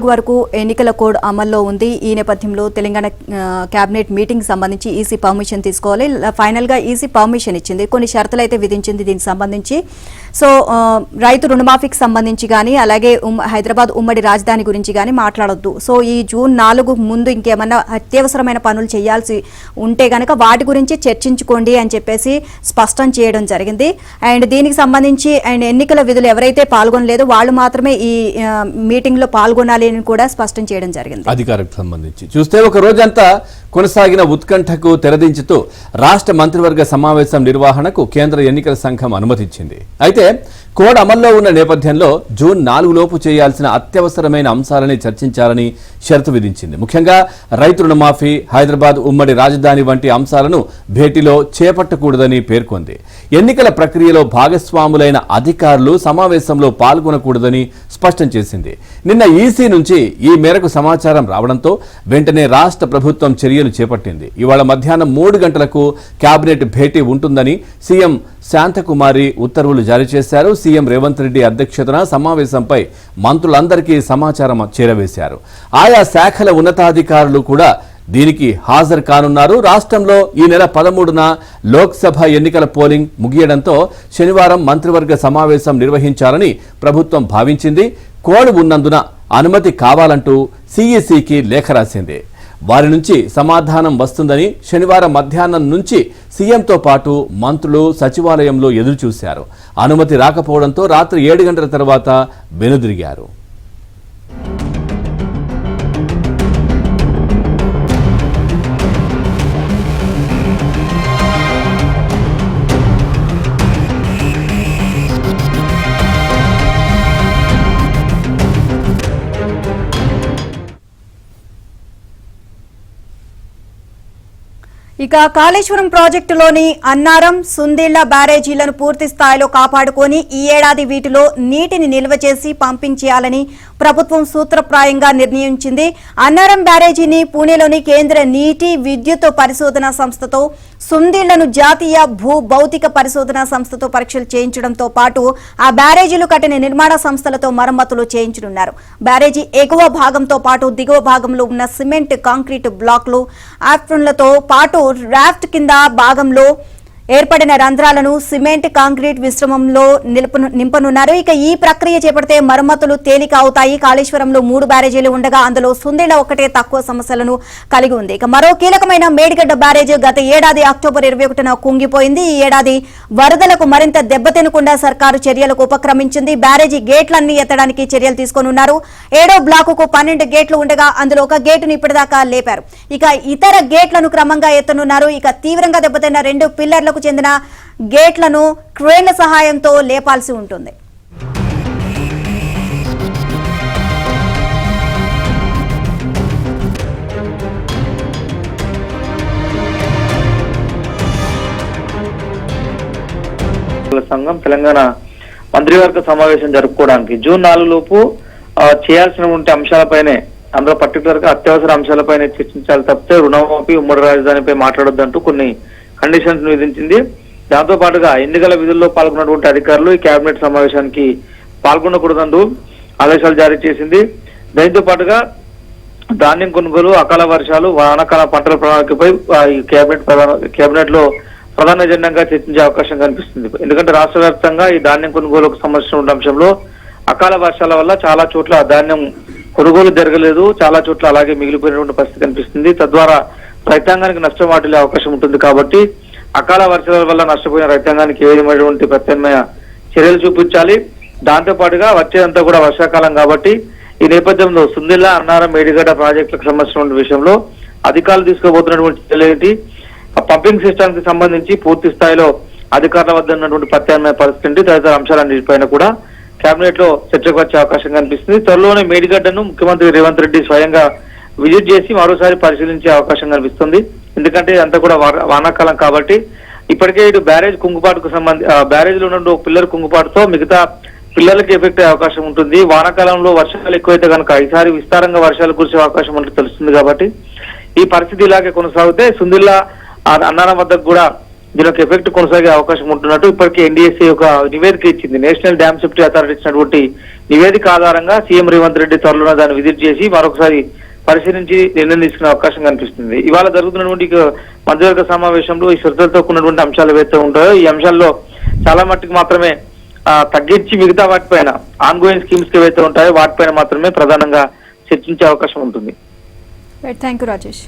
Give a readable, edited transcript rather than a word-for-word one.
వరకు ఎన్నికల కోడ్ అమల్లో ఉంది. ఈ నేపథ్యంలో తెలంగాణ కేబినెట్ మీటింగ్ సంబంధించి ఈసీ పర్మిషన్ తీసుకోవాలి. ఫైనల్ గా ఈసీ పర్మిషన్ ఇచ్చింది, కొన్ని షరతులు అయితే విధించింది దీనికి సంబంధించి. సో రైతు రుణమాఫీకి సంబంధించి కానీ అలాగే హైదరాబాద్ ఉమ్మడి రాజధాని గురించి కానీ మాట్లాడొద్దు. సో ఈ జూన్ 4 ముందు ఇంకేమన్నా అత్యవసరమైన పనులు చేయాల్సి ఉంటే కనుక వాటి గురించి చర్చించుకోండి అని చెప్పేసి స్పష్టం చేయడం జరిగింది. అండ్ దీనికి సంబంధించి అండ్ ఎన్నికల విధులు ఎవరైతే పాల్గొనలేదో వాళ్ళు మాత్రమే ఈ మీటింగ్ లో పాల్గొనాలి అని కూడా స్పష్టం చేయడం జరిగింది. అధికారికి సంబంధించి చూస్తే ఒక రోజంతా కొనసాగిన ఉత్కంఠకు తెరదించుతూ రాష్ట్ర మంత్రివర్గ సమావేశం నిర్వహణకు కేంద్ర ఎన్నికల సంఘం అనుమతిచ్చింది. అయితే కోడ్ అమల్లో ఉన్న నేపథ్యంలో జూన్ 4 లోపు చేయాల్సిన అత్యవసరమైన అంశాలని చర్చించాలని షరతు విధించింది. ముఖ్యంగా రైతు రుణమాఫీ, హైదరాబాద్ ఉమ్మడి రాజధాని వంటి అంశాలను భేటీలో చేపట్టకూడదని పేర్కొంది. ఎన్నికల ప్రక్రియలో భాగస్వాములైన అధికారులు సమావేశంలో పాల్గొనకూడదని స్పష్టం చేసింది. నిన్న ఈసీ నుంచి ఈ మేరకు సమాచారం రావడంతో వెంటనే రాష్ట్ర ప్రభుత్వం చర్యలు చేపట్టింది. ఇవాళ మధ్యాహ్నం 3 గంటలకు కేబినెట్ భేటీ ఉంటుందని సీఎం శాంతకుమారి ఉత్తర్వులు జారీ చేశారు. సీఎం రేవంత్ రెడ్డి అధ్యక్షతన సమావేశంపై మంత్రులందరికీ సమాచారం చేరవేశారు. ఆయా శాఖల ఉన్నతాధికారులు కూడా దీనికి హాజరు కానున్నారు. రాష్ట్రంలో ఈ నెల 13న లోక్సభ ఎన్నికల పోలింగ్ ముగియడంతో శనివారం మంత్రివర్గ సమావేశం నిర్వహించాలని ప్రభుత్వం భావించింది. కోడ్ ఉన్నందున అనుమతి కావాలంటూ సీఈసీకి లేఖ రాసింది. వారి నుంచి సమాధానం వస్తుందని శనివారం మధ్యాహ్నం నుంచి సీఎంతో పాటు మంత్రులు సచివాలయంలో ఎదురుచూశారు. అనుమతి రాకపోవడంతో రాత్రి 7 గంటల తర్వాత వెనుదిరిగారు. ఇక కాళేశ్వరం ప్రాజెక్టులోని అన్నారం, సుందిళ్ల బ్యారేజీలను పూర్తి స్థాయిలో కాపాడుకొని ఈ ఏడాది వీటిలో నీటిని నిల్వ చేసి పంపింగ్ చేయాలని ప్రభుత్వం సూత్రప్రాయంగా నిర్ణయించింది. అన్నారం బ్యారేజీని పూణేలోని కేంద్ర నీటి విద్యుత్ పరిశోధన సంస్థతో, సుందిళ్లను జాతీయ భూ భౌతిక పరిశోధన సంస్థతో పరీక్షలు చేయించడంతో పాటు ఆ బ్యారేజీలు కట్టిన నిర్మాణ సంస్థలతో మరమ్మతులు చేయించనున్నారు. బ్యారేజీ ఎగువ భాగంతో పాటు దిగువ భాగంలో ఉన్న సిమెంట్, కాంక్రీట్ బ్లాక్లు, ఆప్రన్లతో పాటు రాఫ్ట్ కింద భాగంలో ఏర్పడిన రంధ్రాలను సిమెంట్, కాంక్రీట్ మిశ్రమంలో నింపనున్నారు. ఇక ఈ ప్రక్రియ చేపడితే మరమ్మతులు తేలిక అవుతాయి. కాళేశ్వరంలో 3 బ్యారేజీలు ఉండగా అందులో సుందిళ్ల ఒకటే తక్కువ సమస్యలను కలిగి ఉంది. ఇక మరో కీలకమైన మేడిగడ్డ బ్యారేజీ గత ఏడాది అక్టోబర్ 21న కుంగిపోయింది. ఈ ఏడాది వరదలకు మరింత దెబ్బతినకుండా సర్కారు చర్యలకు ఉపక్రమించింది. బ్యారేజీ గేట్లన్నీ ఎత్తడానికి చర్యలు తీసుకోనున్నారు. 7వ బ్లాకుకు 12 గేట్లు ఉండగా అందులో ఒక గేటును ఇప్పటిదాకా లేపారు. ఇక ఇతర గేట్లను క్రమంగా ఎత్తనున్నారు. ఇక తీవ్రంగా దెబ్బతిన్న 2 పిల్లర్లకు చెందిన గేట్లను క్రేన్ల సహాయంతో లేపాల్సి ఉంటుంది. సంఘం తెలంగాణ మంత్రివర్గ సమావేశం జరుపుకోవడానికి జూన్ 4 లోపు చేయాల్సినటువంటి అంశాలపైనే, అందులో పర్టికులర్ గా అత్యవసర అంశాలపైనే చర్చించాలి తప్పితే రుణమాఫీ, ఉమ్మడి రాజధానిపై మాట్లాడొద్దంటూ కొన్ని కండిషన్స్ విధించింది. దాంతో పాటుగా ఎన్నికల విధుల్లో పాల్గొన్నటువంటి అధికారులు ఈ కేబినెట్ సమావేశానికి పాల్గొనకూడదంటూ ఆదేశాలు జారీ చేసింది. దీంతో పాటుగా ధాన్యం కొనుగోలు, అకాల వర్షాలు, వానాకాల పంటల ప్రణాళికపై ఈ కేబినెట్ లో ప్రధాన ఎజెండాగా చర్చించే అవకాశం కనిపిస్తుంది. ఎందుకంటే రాష్ట్ర వ్యాప్తంగా ఈ ధాన్యం కొనుగోలుకు సంబంధించిన అంశంలో అకాల వర్షాల వల్ల చాలా చోట్ల ధాన్యం కొనుగోలు జరగలేదు, చాలా చోట్ల అలాగే మిగిలిపోయినటువంటి పరిస్థితి కనిపిస్తుంది. తద్వారా రైతాంగానికి నష్టం వాటిల్లే అవకాశం ఉంటుంది. కాబట్టి అకాల వర్షాల వల్ల నష్టపోయిన రైతాంగానికి ఏ విధమైనటువంటి ప్రత్యామ్నాయ చర్యలు చూపించాలి. దాంతో పాటుగా వచ్చేదంతా కూడా వర్షాకాలం కాబట్టి ఈ నేపథ్యంలో సుందిళ్ల, అన్నారం, మేడిగడ్డ ప్రాజెక్టులకు సంబంధించిన విషయంలో అధికారులు తీసుకోబోతున్నటువంటి చర్యలు ఏంటి, ఆ పంపింగ్ సిస్టమ్ కి సంబంధించి పూర్తి స్థాయిలో అధికారుల వద్ద ఉన్నటువంటి ప్రత్యామ్నాయ పరిస్థితి, తదితర అంశాలన్నిటిపైన కూడా కేబినెట్ లో చర్చకు వచ్చే అవకాశం కనిపిస్తుంది. త్వరలోనే మేడిగడ్డను ముఖ్యమంత్రి రేవంత్ రెడ్డి స్వయంగా విజిట్ చేసి మరోసారి పరిశీలించే అవకాశం కనిపిస్తుంది. ఎందుకంటే అంతా కూడా వానాకాలం కాబట్టి ఇప్పటికే ఇటు బ్యారేజ్ కుంగుపాటుకు బ్యారేజ్ లో ఉన్న పిల్లర్ కుంగుపాటుతో మిగతా పిల్లలకి ఎఫెక్ట్ అయ్యే అవకాశం ఉంటుంది. వానాకాలంలో వర్షాలు ఎక్కువైతే కనుక ఈసారి విస్తారంగా వర్షాలు కురిసే అవకాశం ఉంటుంది తెలుస్తుంది. కాబట్టి ఈ పరిస్థితి ఇలాగే కొనసాగితే సుందిళ్ల, అన్నారం వద్దకు కూడా దీని యొక్క ఎఫెక్ట్ కొనసాగే అవకాశం ఉంటున్నట్టు ఇప్పటికే ఎన్డీఎస్ఏ ఒక నివేదిక ఇచ్చింది. నేషనల్ డ్యామ్ సేఫ్టీ అథారిటీ ఇచ్చినటువంటి నివేదిక ఆధారంగా సీఎం రేవంత్ రెడ్డి త్వరలో దాన్ని విజిట్ చేసి మరొకసారి పరిశీలించి నిర్ణయం తీసుకునే అవకాశం కనిపిస్తుంది. ఇవాళ జరుగుతున్నటువంటి మంత్రివర్గ సమావేశంలో ఈ శ్రద్ధలతో కూడినటువంటి అంశాలు ఏవైతే ఉంటాయో ఈ అంశాల్లో చాలా మట్టుకు మాత్రమే తగ్గించి మిగతా వాటిపైన ఆన్గోయింగ్ స్కీమ్స్ ఏవైతే ఉంటాయో వాటిపైన మాత్రమే ప్రధానంగా చర్చించే అవకాశం ఉంటుంది. Thank you Rajesh.